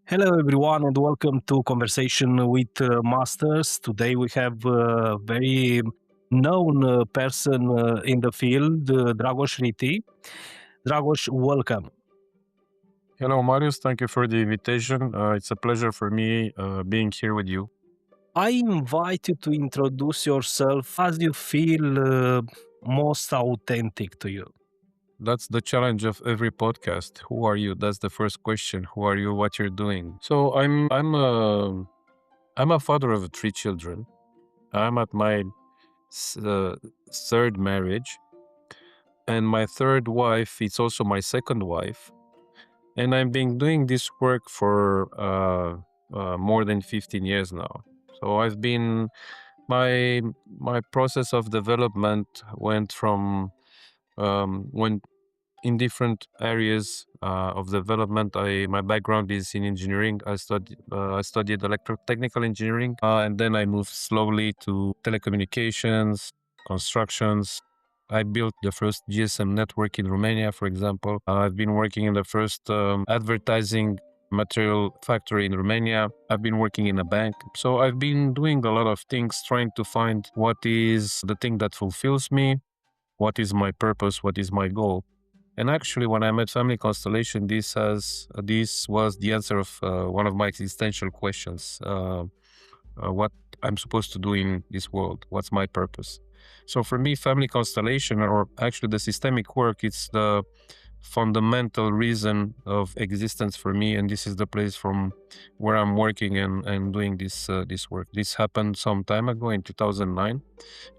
Hello, everyone, and welcome to Conversation with Masters. Today we have a very known person in the field, Dragos Riti. Dragoș, welcome. Hello, Marius. Thank you for the invitation. It's a pleasure for me being here with you. I invite you to introduce yourself as you feel most authentic to you. That's the challenge of every podcast. Who are you? That's the first question. Who are you? What you're doing? So I'm a father of three children. I'm at my third marriage, and my third wife is also my second wife. And I've been doing this work for more than 15 years now. So I've been my process of development went from went in different areas of development. My background is in engineering. I studied electrotechnical engineering, and then I moved slowly to telecommunications, constructions. I built the first GSM network in Romania, for example. I've been working in the first advertising material factory in Romania. I've been working in a bank. So I've been doing a lot of things, trying to find what is the thing that fulfills me, what is my purpose, what is my goal. And actually, when I met Family Constellation, this was the answer of one of my existential questions: what I'm supposed to do in this world, what's my purpose. So for me, Family Constellation, or actually the systemic work, it's the fundamental reason of existence for me, and this is the place from where I'm working and doing this work. This happened some time ago in 2009,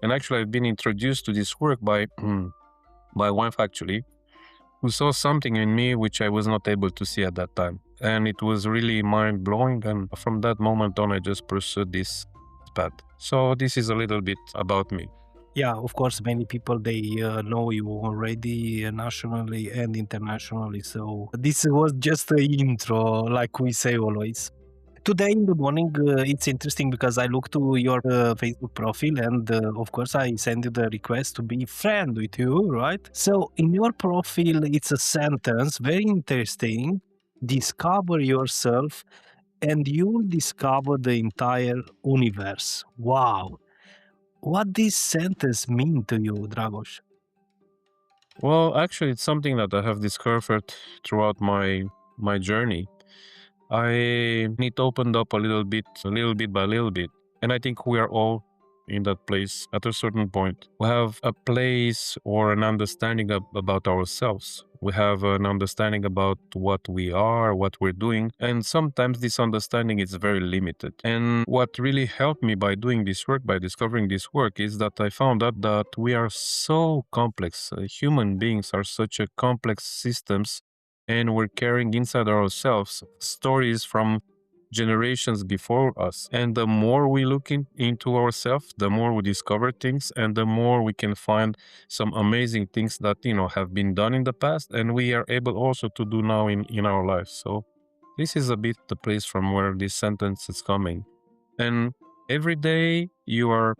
and actually I've been introduced to this work by my wife, actually, who saw something in me which I was not able to see at that time, and it was really mind-blowing. And from that moment on, I just pursued this path. So this is a little bit about me. Yeah, of course, many people, they know you already nationally and internationally. So this was just an intro, like we say always. Today in the morning, it's interesting because I look to your Facebook profile and of course I send you the request to be friend with you, right? So in your profile, it's a sentence, very interesting. Discover yourself and you'll discover the entire universe. Wow. What this sentence mean to you, Dragoș? Well, actually, it's something that I have discovered throughout my journey. It opened up a little bit by little bit. And I think we are all in that place at a certain point. We have a place or an understanding about ourselves. We have an understanding about what we are, what we're doing. And sometimes this understanding is very limited. And what really helped me by doing this work, by discovering this work, is that I found out that we are so complex. Human beings are such a complex systems, and we're carrying inside ourselves stories from generations before us. And the more we look into ourselves, the more we discover things, and the more we can find some amazing things that, have been done in the past, and we are able also to do now in our lives. So this is a bit the place from where this sentence is coming. And every day you are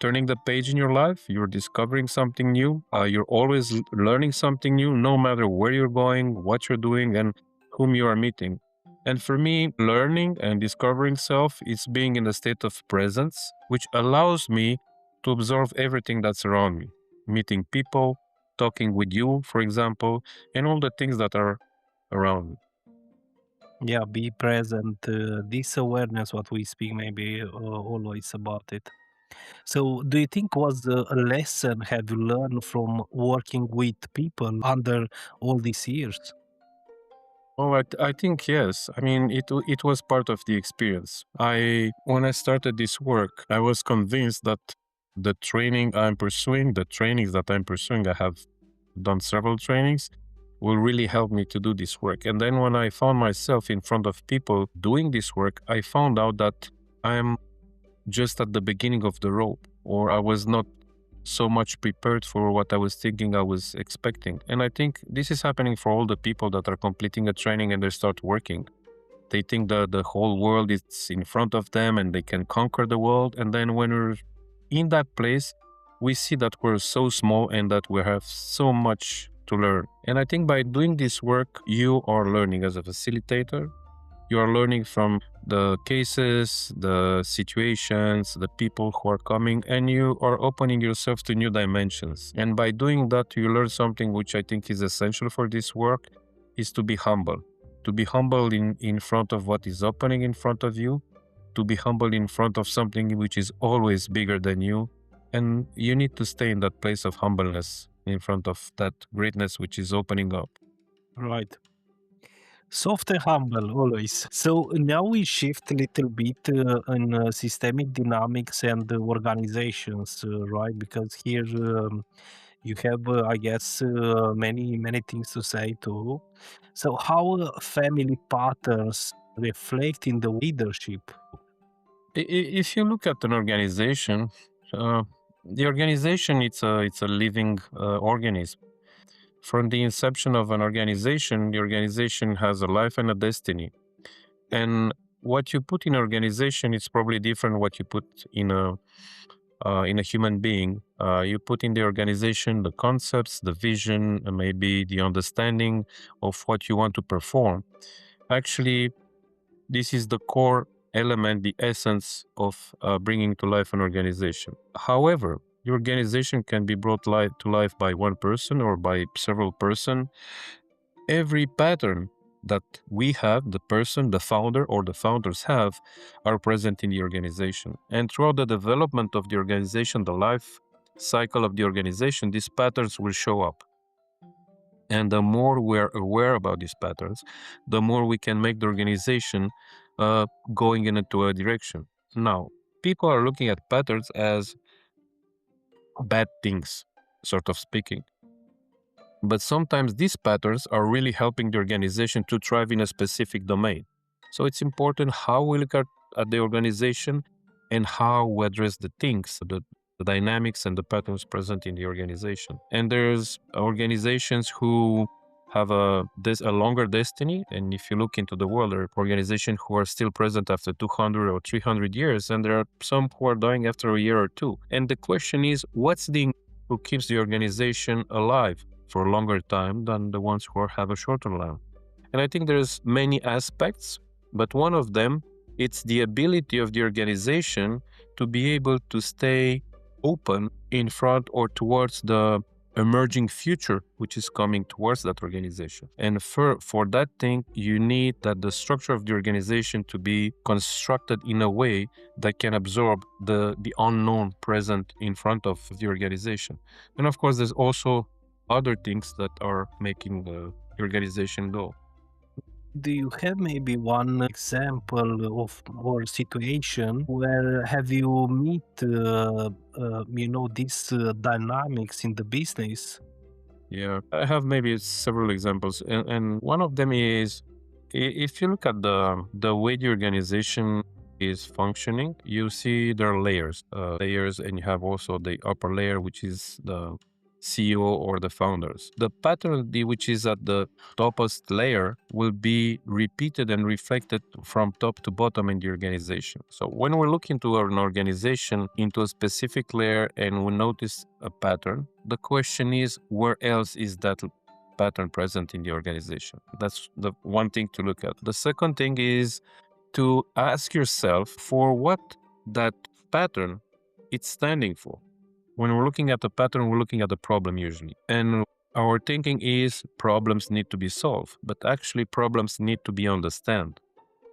turning the page in your life, you're discovering something new, you're always learning something new, no matter where you're going, what you're doing, and whom you are meeting. And for me, learning and discovering self is being in a state of presence, which allows me to observe everything that's around me, meeting people, talking with you, for example, and all the things that are around me. Yeah, be present. This awareness, what we speak, maybe always about it. So, do you think was a lesson have you learned from working with people under all these years? Oh, I think yes. I mean, it was part of the experience. When I started this work, I was convinced that the trainings that I'm pursuing, I have done several trainings, will really help me to do this work. And then when I found myself in front of people doing this work, I found out that I am just at the beginning of the road, or I was not so much prepared for what I was thinking I was expecting. And I think this is happening for all the people that are completing a training and they start working. They think that the whole world is in front of them and they can conquer the world. And then when we're in that place, we see that we're so small and that we have so much to learn. And I think by doing this work, you are learning as a facilitator, You are learning from the cases, the situations, the people who are coming, and you are opening yourself to new dimensions. And by doing that, you learn something which I think is essential for this work, is to be humble. To be humble in front of what is opening in front of you, to be humble in front of something which is always bigger than you. And you need to stay in that place of humbleness in front of that greatness which is opening up. Right. Soft and humble always. So now we shift a little bit in systemic dynamics and organizations, right? Because here you have, I guess, many things to say too. So how family patterns reflect in the leadership? If you look at an organization, uh, the organization it's a living organism. From the inception of an organization, the organization has a life and a destiny. And what you put in an organization is probably different what you put in a human being. You put in the organization the concepts, the vision, and maybe the understanding of what you want to perform. Actually, this is the core element, the essence of bringing to life an organization. However, the organization can be brought to life by one person or by several persons. Every pattern that we have, the person, the founder, or the founders have, are present in the organization. And throughout the development of the organization, the life cycle of the organization, these patterns will show up. And the more we're aware about these patterns, the more we can make the organization going into a direction. Now, people are looking at patterns as bad things, sort of speaking. But sometimes these patterns are really helping the organization to thrive in a specific domain. So it's important how we look at the organization and how we address the things, the dynamics and the patterns present in the organization. And there's organizations who have a longer destiny. And if you look into the world, there are organizations who are still present after 200 or 300 years, and there are some who are dying after a year or two. And the question is, what's the who keeps the organization alive for a longer time than the ones who have a shorter life? And I think there's many aspects, but one of them, it's the ability of the organization to be able to stay open in front or towards the emerging future which is coming towards that organization. And for that thing, you need that the structure of the organization to be constructed in a way that can absorb the unknown present in front of the organization. And of course, there's also other things that are making the organization go. Do you have maybe one example of or situation where have you meet these dynamics in the business? Yeah, I have maybe several examples, and one of them is if you look at the way the organization is functioning, you see there are layers, and you have also the upper layer, which is the CEO or the founders. The pattern which is at the topmost layer will be repeated and reflected from top to bottom in the organization. So when we look into an organization, into a specific layer, and we notice a pattern, the question is, where else is that pattern present in the organization? That's the one thing to look at. The second thing is to ask yourself for what that pattern it's standing for. When we're looking at the pattern, we're looking at the problem usually. And our thinking is problems need to be solved, but actually problems need to be understood.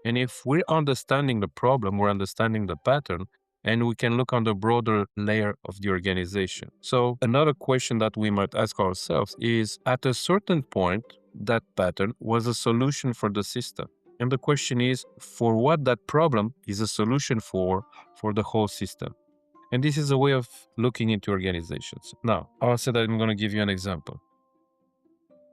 And if we're understanding the problem, we're understanding the pattern, and we can look on the broader layer of the organization. So another question that we might ask ourselves is, at a certain point, that pattern was a solution for the system. And the question is, for what that problem is a solution for the whole system. And this is a way of looking into organizations. Now, I said I'm going to give you an example.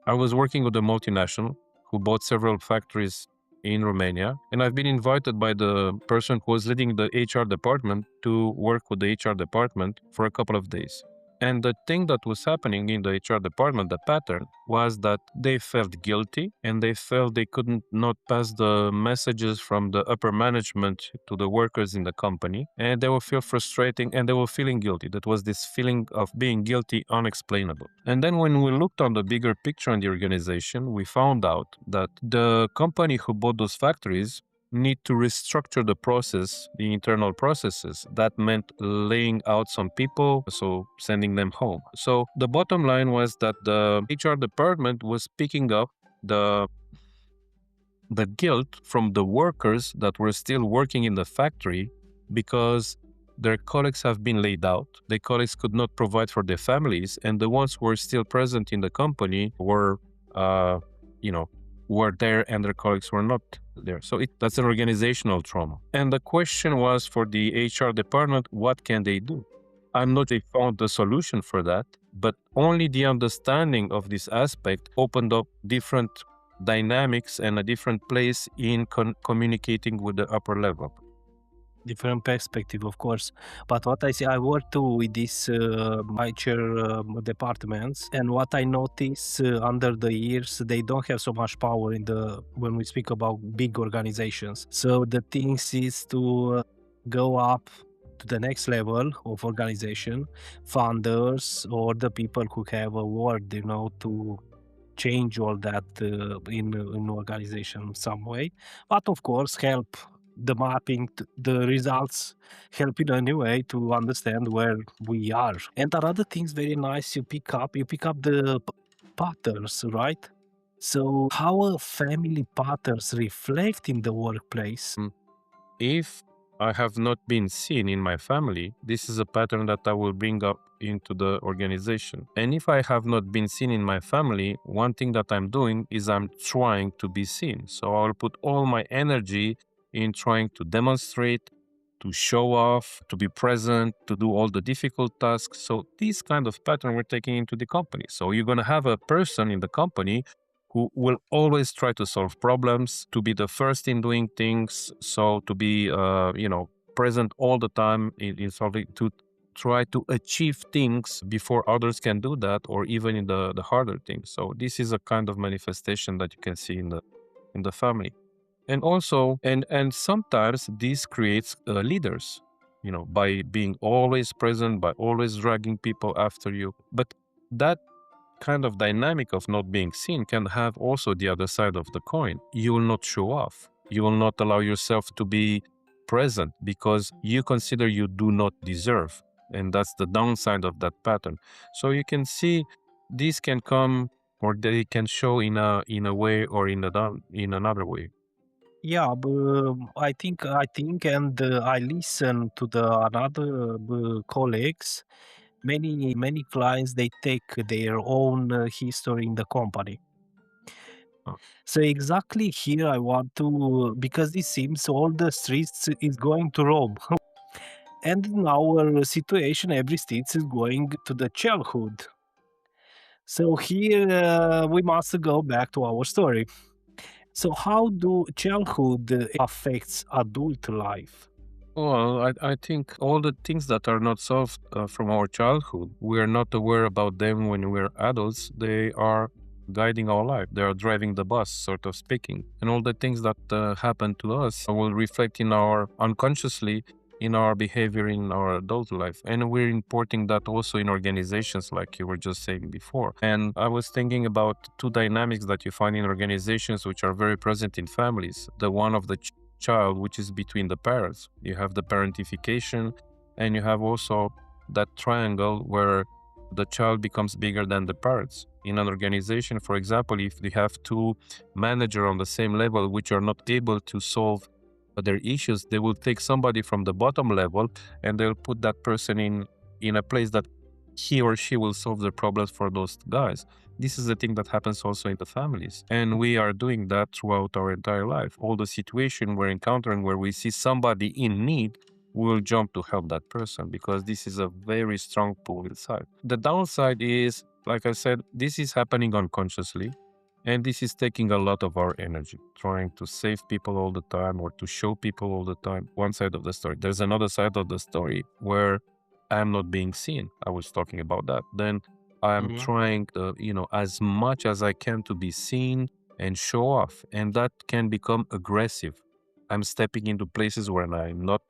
I was working with a multinational who bought several factories in Romania, and I've been invited by the person who was leading the HR department to work with the HR department for a couple of days. And the thing that was happening in the HR department, the pattern, was that they felt guilty and they felt they couldn't not pass the messages from the upper management to the workers in the company. And they will feel frustrating and they were feeling guilty. That was this feeling of being guilty, unexplainable. And then when we looked on the bigger picture in the organization, we found out that the company who bought those factories need to restructure the process, the internal processes. That meant laying out some people, so sending them home. So the bottom line was that the HR department was picking up the guilt from the workers that were still working in the factory because their colleagues have been laid out. Their colleagues could not provide for their families, and the ones who were still present in the company were, were there and their colleagues were not there. So that's an organizational trauma. And the question was for the HR department, what can they do? I'm not they found the solution for that, but only the understanding of this aspect opened up different dynamics and a different place in communicating with the upper level. Different perspective, of course. But what I see, I work too with these HR departments, and what I notice under the years, they don't have so much power when we speak about big organizations. So the thing is to go up to the next level of organization, funders or the people who have a word, to change all that in organization some way, but of course help the mapping, the results help in any way to understand where we are. And another thing's very nice, you pick up the patterns, right? So how family patterns reflect in the workplace. If I have not been seen in my family, this is a pattern that I will bring up into the organization. And if I have not been seen in my family, one thing that I'm doing is I'm trying to be seen. So I will put all my energy in trying to demonstrate, to show off, to be present, to do all the difficult tasks. So this kind of pattern we're taking into the company. So you're going to have a person in the company who will always try to solve problems, to be the first in doing things. So to be, present all the time in solving, to try to achieve things before others can do that, or even in the harder things. So this is a kind of manifestation that you can see in the family. And also, and sometimes this creates leaders, by being always present, by always dragging people after you. But that kind of dynamic of not being seen can have also the other side of the coin. You will not show off. You will not allow yourself to be present because you consider you do not deserve. And that's the downside of that pattern. So you can see this can come, or they can show in a way or in another way. Yeah, I think, and I listen to the another colleagues. Many clients, they take their own history in the company. Oh. So exactly here I want to, because it seems all the streets is going to Rome. And in our situation, every street is going to the childhood. So here we must go back to our story. So how do childhood affects adult life? Well, I think all the things that are not solved from our childhood, we are not aware about them when we're adults. They are guiding our life. They are driving the bus, sort of speaking. And all the things that happen to us will reflect in our unconsciously in our behavior in our adult life. And we're importing that also in organizations, like you were just saying before. And I was thinking about two dynamics that you find in organizations which are very present in families. The one of the child, which is between the parents. You have the parentification, and you have also that triangle where the child becomes bigger than the parents. In an organization, for example, if you have two managers on the same level which are not able to solve their issues, they will take somebody from the bottom level and they'll put that person in a place that he or she will solve the problems for those guys. This is the thing that happens also in the families. And we are doing that throughout our entire life. All the situation we're encountering where we see somebody in need, we will jump to help that person because this is a very strong pull inside. The downside is, like I said, this is happening unconsciously. And this is taking a lot of our energy, trying to save people all the time or to show people all the time. One side of the story. There's another side of the story where I'm not being seen. I was talking about that. Then I'm trying, as much as I can to be seen and show off. And that can become aggressive. I'm stepping into places where I'm not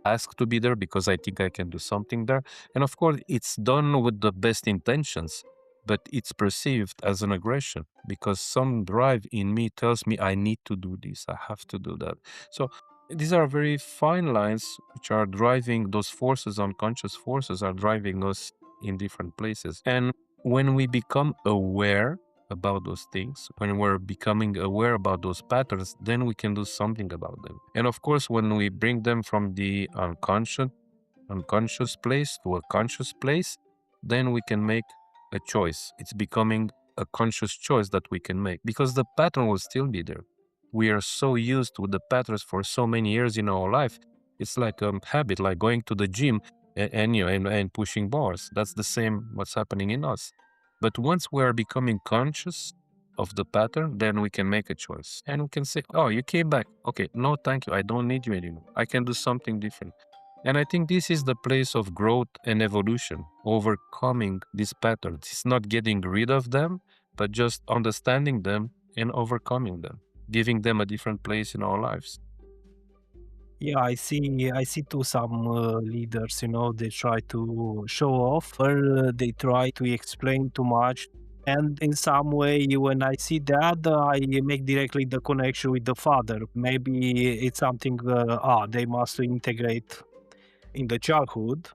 asked to be there because I think I can do something there. And of course, it's done with the best intentions, but it's perceived as an aggression because some drive in me tells me I need to do this, I have to do that. So these are very fine lines which are driving those forces, unconscious forces are driving us in different places. And when we become aware about those things, when we're becoming aware about those patterns, then we can do something about them. And of course, when we bring them from the unconscious place to a conscious place, then we can make a choice. It's becoming a conscious choice that we can make because the pattern will still be there. We are so used with the patterns for so many years in our life. It's like a habit, like going to the gym and pushing bars. That's the same what's happening in us. But once we are becoming conscious of the pattern, then we can make a choice and we can say, oh, you came back. Okay, no, thank you. I don't need you anymore. I can do something different. And I think this is the place of growth and evolution, overcoming these patterns. It's not getting rid of them, but just understanding them and overcoming them, giving them a different place in our lives. Yeah, I see too some leaders, they try to show off or they try to explain too much. And in some way, when I see that, I make directly the connection with the father. Maybe it's something, they must integrate in the childhood.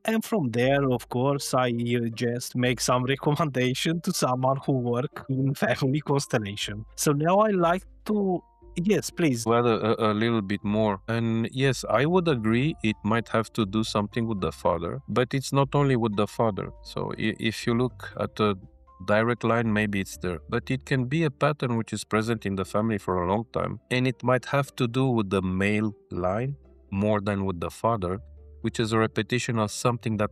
And from there, of course, I just make some recommendation to someone who work in family constellation. So now I like to, yes, please. To add a little bit more, and yes, I would agree it might have to do something with the father, but it's not only with the father. So if you look at a direct line, maybe it's there, but it can be a pattern which is present in the family for a long time, and it might have to do with the male line more than with the father, which is a repetition of something that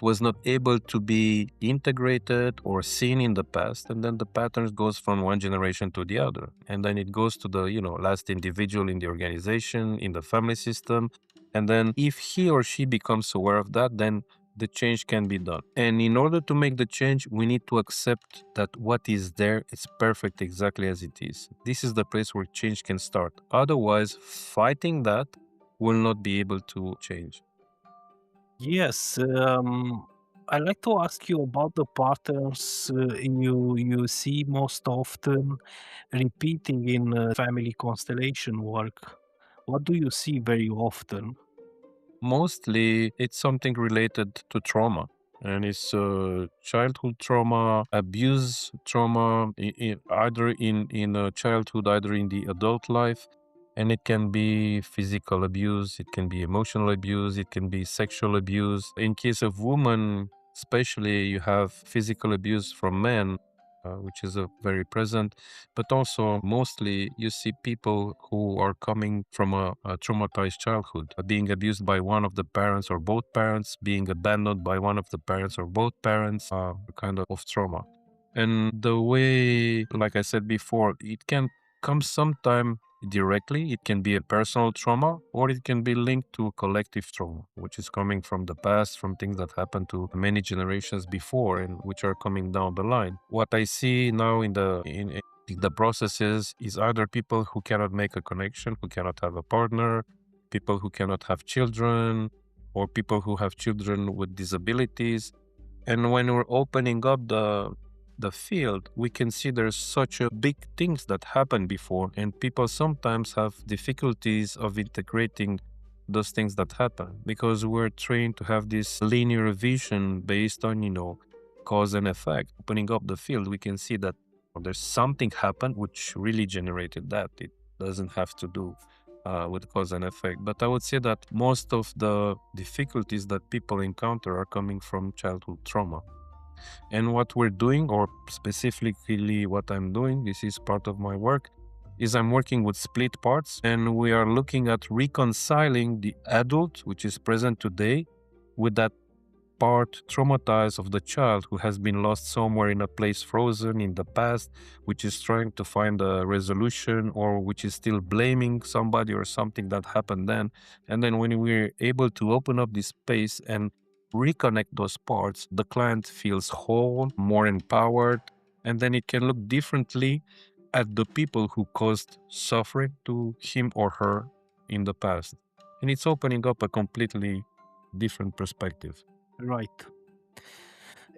was not able to be integrated or seen in the past, and then the patterns goes from one generation to the other, and then it goes to the last individual in the organization, in the family system, and then if he or she becomes aware of that, then the change can be done. And in order to make the change, we need to accept that what is there is perfect exactly as it is. This is the place where change can start. Otherwise, fighting that will not be able to change. Yes, I'd like to ask you about the patterns you see most often repeating in family constellation work. What do you see very often? Mostly, it's something related to trauma. And it's childhood trauma, abuse trauma, either in childhood, either in the adult life. And it can be physical abuse, it can be emotional abuse, it can be sexual abuse. In case of women, especially, you have physical abuse from men, which is very present. But also, mostly, you see people who are coming from a traumatized childhood, being abused by one of the parents or both parents, being abandoned by one of the parents or both parents, kind of trauma. And the way, like I said before, it can come sometime directly. It can be a personal trauma, or it can be linked to a collective trauma, which is coming from the past, from things that happened to many generations before and which are coming down the line. What I see now in the processes is either people who cannot make a connection, who cannot have a partner, people who cannot have children, or people who have children with disabilities. And when we're opening up the field, we can see there's such a big things that happened before, and people sometimes have difficulties of integrating those things that happen because we're trained to have this linear vision based on cause and effect. Opening up the field, we can see that there's something happened which really generated that. It doesn't have to do with cause and effect. But I would say that most of the difficulties that people encounter are coming from childhood trauma. And what we're doing, or specifically what I'm doing, this is part of my work, is I'm working with split parts, and we are looking at reconciling the adult, which is present today, with that part traumatized of the child who has been lost somewhere in a place frozen in the past, which is trying to find a resolution or which is still blaming somebody or something that happened then. And then when we're able to open up this space and reconnect those parts, the client feels whole, more empowered, and then it can look differently at the people who caused suffering to him or her in the past. And it's opening up a completely different perspective. Right.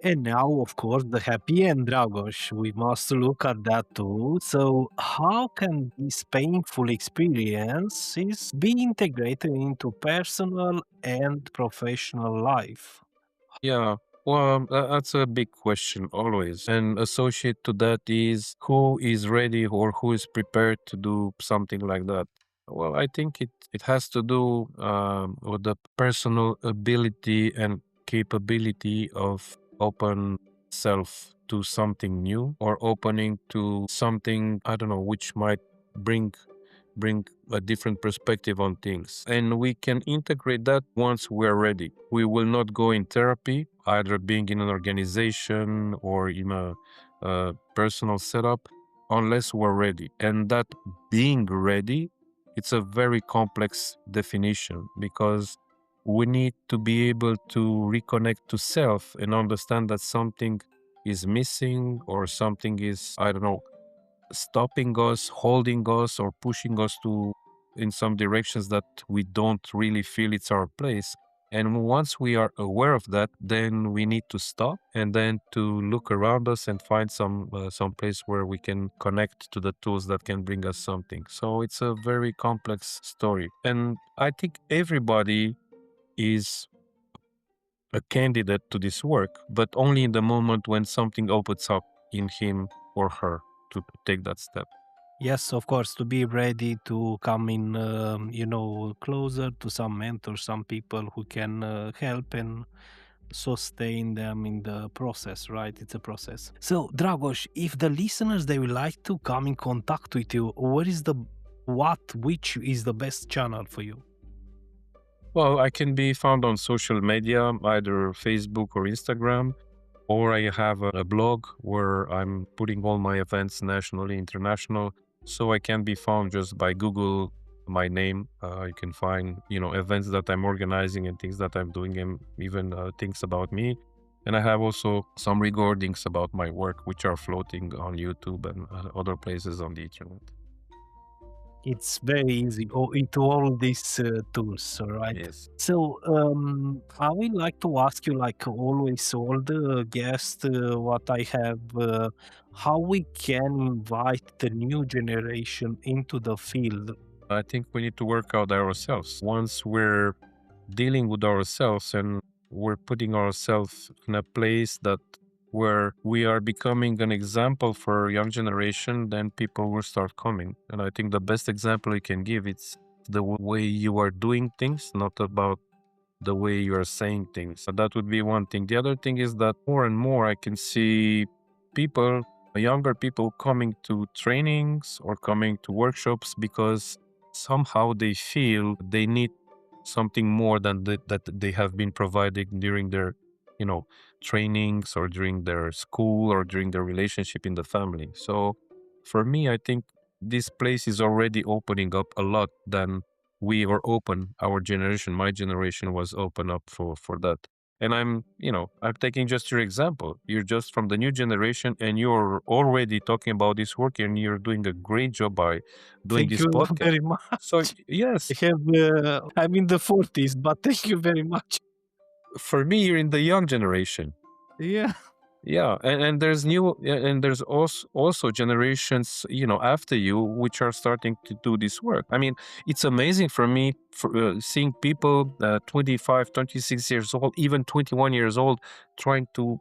And now, of course, the happy end, Dragoș. We must look at that too. So, how can this painful experiences be integrated into personal and professional life? Yeah, well, that's a big question always. And associated to that is who is ready or who is prepared to do something like that. Well, I think it has to do with the personal ability and capability of open self to something new or opening to something, I don't know, which might bring bring a different perspective on things. And we can integrate that once we're ready. We will not go in therapy, either being in an organization or in a personal setup, unless we're ready. And that being ready, it's a very complex definition because we need to be able to reconnect to self and understand that something is missing or something is, I don't know, stopping us, holding us, or pushing us to in some directions that we don't really feel it's our place. And once we are aware of that, then we need to stop and then to look around us and find some place where we can connect to the tools that can bring us something. So it's a very complex story, and I think everybody is a candidate to this work, but only in the moment when something opens up in him or her to take that step. Yes, of course, to be ready to come in, closer to some mentors, some people who can help and sustain them in the process, right? It's a process. So, Dragoș, if the listeners they would like to come in contact with you, which is the best channel for you? Well, I can be found on social media, either Facebook or Instagram, or I have a blog where I'm putting all my events nationally, international. So I can be found just by Google my name. You can find, events that I'm organizing and things that I'm doing, and even things about me. And I have also some recordings about my work, which are floating on YouTube and other places on the internet. It's very easy into all these tools, all right? Yes. So, I would like to ask you, like always, all the guests, what I have, how we can invite the new generation into the field. I think we need to work out ourselves. Once we're dealing with ourselves and we're putting ourselves in a place that where we are becoming an example for young generation, then people will start coming. And I think the best example you can give it's the way you are doing things, not about the way you are saying things. So that would be one thing. The other thing is that more and more I can see people, younger people coming to trainings or coming to workshops because somehow they feel they need something more than that they have been providing during their, trainings or during their school or during their relationship in the family. So for me, I think this place is already opening up a lot than we were open. Our generation, my generation, was open up for that. And I'm taking just your example. You're just from the new generation and you're already talking about this work and you're doing a great job by doing Thank this you podcast. very much. So yes, I'm in the 40s, but thank you very much. for me, you're in the young generation. Yeah. Yeah, and there's and there's also generations, after you, which are starting to do this work. I mean, it's amazing for me for seeing people 25, 26 years old, even 21 years old, trying to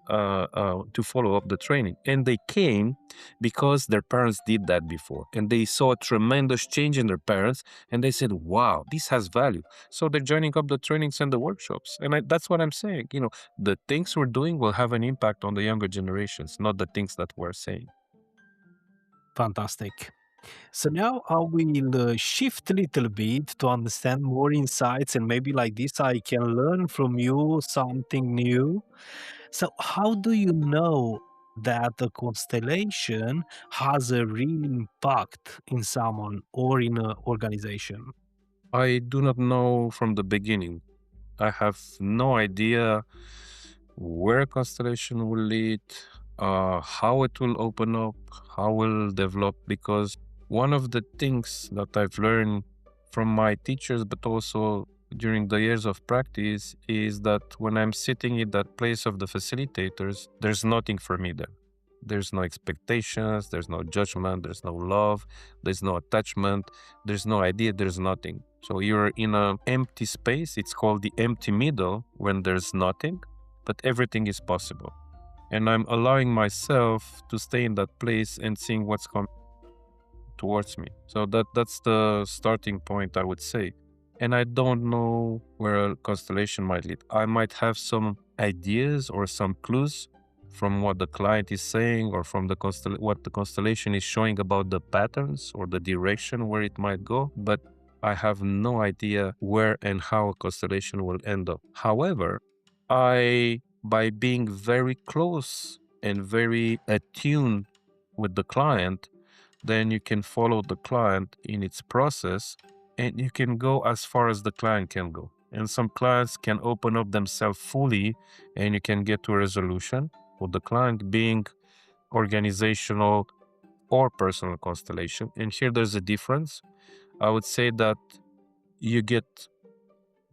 follow up the training, and they came because their parents did that before, and they saw a tremendous change in their parents, and they said, "Wow, this has value." So they're joining up the trainings and the workshops, and that's what I'm saying. The things we're doing will have an impact on the younger generations, not the things that we're saying. Fantastic. So now I will shift a little bit to understand more insights, and maybe like this I can learn from you something new. So, how do you know that a constellation has a real impact in someone or in an organization? I do not know from the beginning. I have no idea where constellation will lead, how it will open up, how it will develop. Because one of the things that I've learned from my teachers, but also during the years of practice, is that when I'm sitting in that place of the facilitators, there's nothing for me there. There's no expectations, there's no judgment, there's no love, there's no attachment, there's no idea, there's nothing. So you're in an empty space. It's called the empty middle when there's nothing, but everything is possible. And I'm allowing myself to stay in that place and seeing what's coming towards me. So that's the starting point, I would say. And I don't know where a constellation might lead. I might have some ideas or some clues from what the client is saying or from the what the constellation is showing about the patterns or the direction where it might go, but I have no idea where and how a constellation will end up. However, by being very close and very attuned with the client, then you can follow the client in its process and you can go as far as the client can go. And some clients can open up themselves fully and you can get to a resolution, with the client being organizational or personal constellation. And here there's a difference. I would say that you get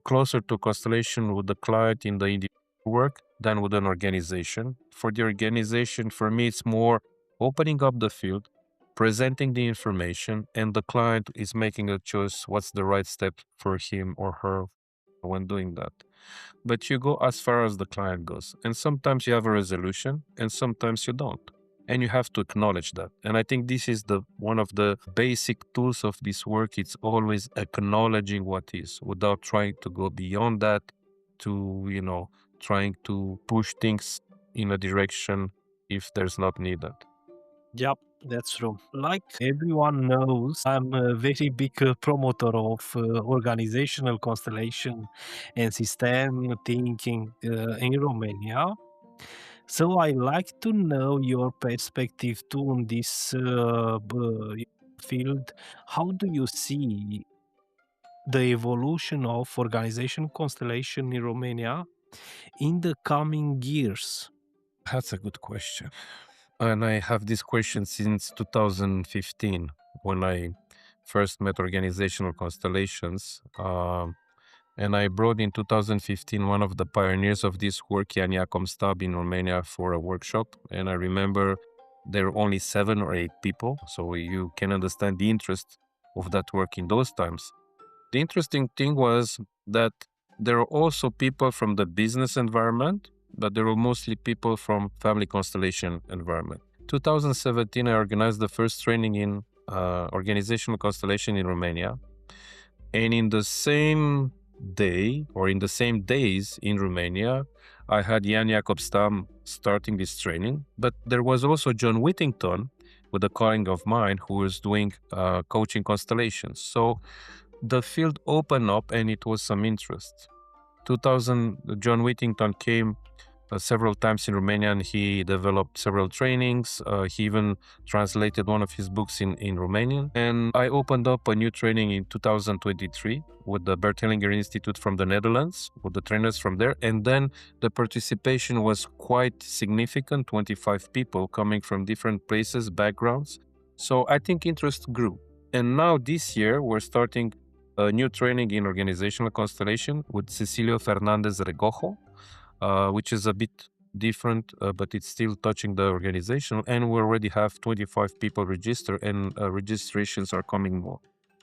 closer to constellation with the client in the individual work than with an organization. For the organization, for me, it's more opening up the field, presenting the information, and the client is making a choice what's the right step for him or her when doing that. But you go as far as the client goes. And sometimes you have a resolution and sometimes you don't. And you have to acknowledge that. And I think this is the one of the basic tools of this work. It's always acknowledging what is without trying to go beyond that to, trying to push things in a direction if there's not needed. Yep, that's true. Like everyone knows, I'm a very big promoter of organizational constellation and system thinking in Romania. So I like to know your perspective too on this field. How do you see the evolution of organization constellation in Romania in the coming years? That's a good question. And I have this question since 2015 when I first met organizational constellations. And I brought in 2015 one of the pioneers of this work, Jan Jacob Stab, in Romania for a workshop. And I remember there were only 7 or 8 people. So you can understand the interest of that work in those times. The interesting thing was that there are also people from the business environment, but there were mostly people from family constellation environment. 2017, I organized the first training in organizational constellation in Romania. And in the same day or in the same days in Romania, I had Jan Jacob Stam starting this training, but there was also John Whittington with a colleague of mine who was doing coaching constellations. So the field opened up and it was some interest. 2000, John Whittington came several times in Romania and he developed several trainings. He even translated one of his books in Romanian. And I opened up a new training in 2023 with the Bert Hellinger Institute from the Netherlands, with the trainers from there. And then the participation was quite significant, 25 people coming from different places, backgrounds. So I think interest grew. And now this year, we're starting a new training in organizational constellation with Cecilio Fernandez Regojo, which is a bit different, but it's still touching the organization. And we already have 25 people registered and registrations are coming more.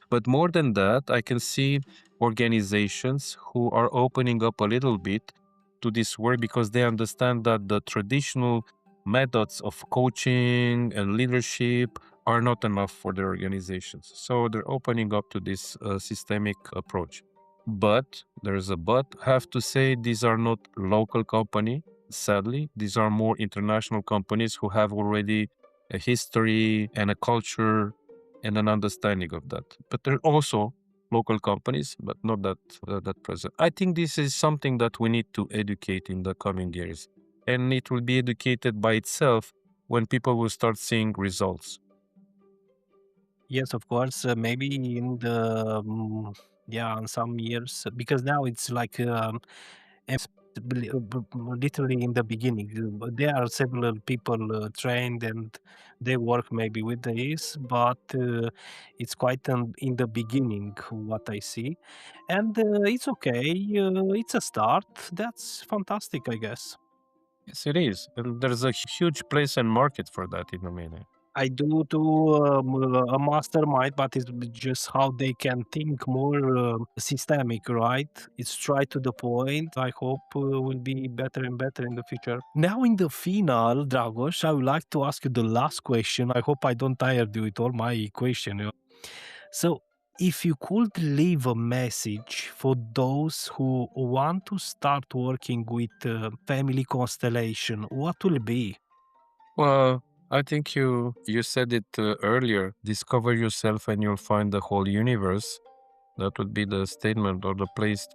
But more than that, I can see organizations who are opening up a little bit to this work because they understand that the traditional methods of coaching and leadership are not enough for their organizations. So they're opening up to this systemic approach. But there's a but. I have to say these are not local company. Sadly, these are more international companies who have already a history and a culture and an understanding of that. But there are also local companies, but not that present. I think this is something that we need to educate in the coming years, and it will be educated by itself when people will start seeing results. Yes, of course. Maybe in the in some years, because now it's like literally in the beginning. There are several people trained and they work maybe with this, but it's quite in the beginning what I see, and it's okay. It's a start. That's fantastic, I guess. Yes, it is. And there's a huge place and market for that in Romania. I do a mastermind, but it's just how they can think more systemic, right? It's straight to the point. I hope will be better and better in the future. Now, in the final, Dragoș, I would like to ask you the last question. I hope I don't tire you with all my question. So, if you could leave a message for those who want to start working with family constellation, what will it be? Well, I think you said it earlier. Discover yourself, and you'll find the whole universe. That would be the statement or the place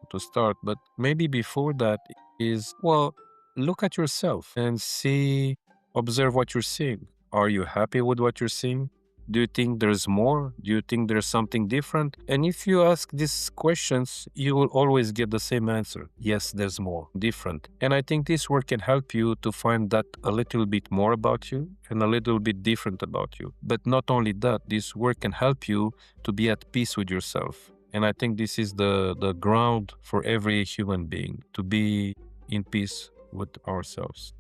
to start. But maybe before that is, well, look at yourself and see, observe what you're seeing. Are you happy with what you're seeing? Do you think there's more? Do you think there's something different? And if you ask these questions, you will always get the same answer. Yes, there's more, different. And I think this work can help you to find that a little bit more about you and a little bit different about you. But not only that, this work can help you to be at peace with yourself. And I think this is the ground for every human being, to be in peace with ourselves.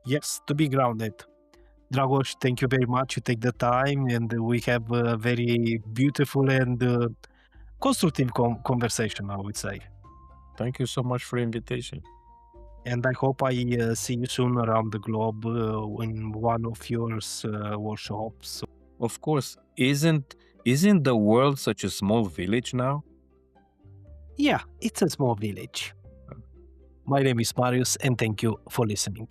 Yes, to be grounded. Dragoș, thank you very much. You take the time, and we have a very beautiful and constructive conversation, I would say. Thank you so much for the invitation. And I hope I see you soon around the globe in one of your workshops. Of course, isn't the world such a small village now? Yeah, it's a small village. My name is Marius, and thank you for listening.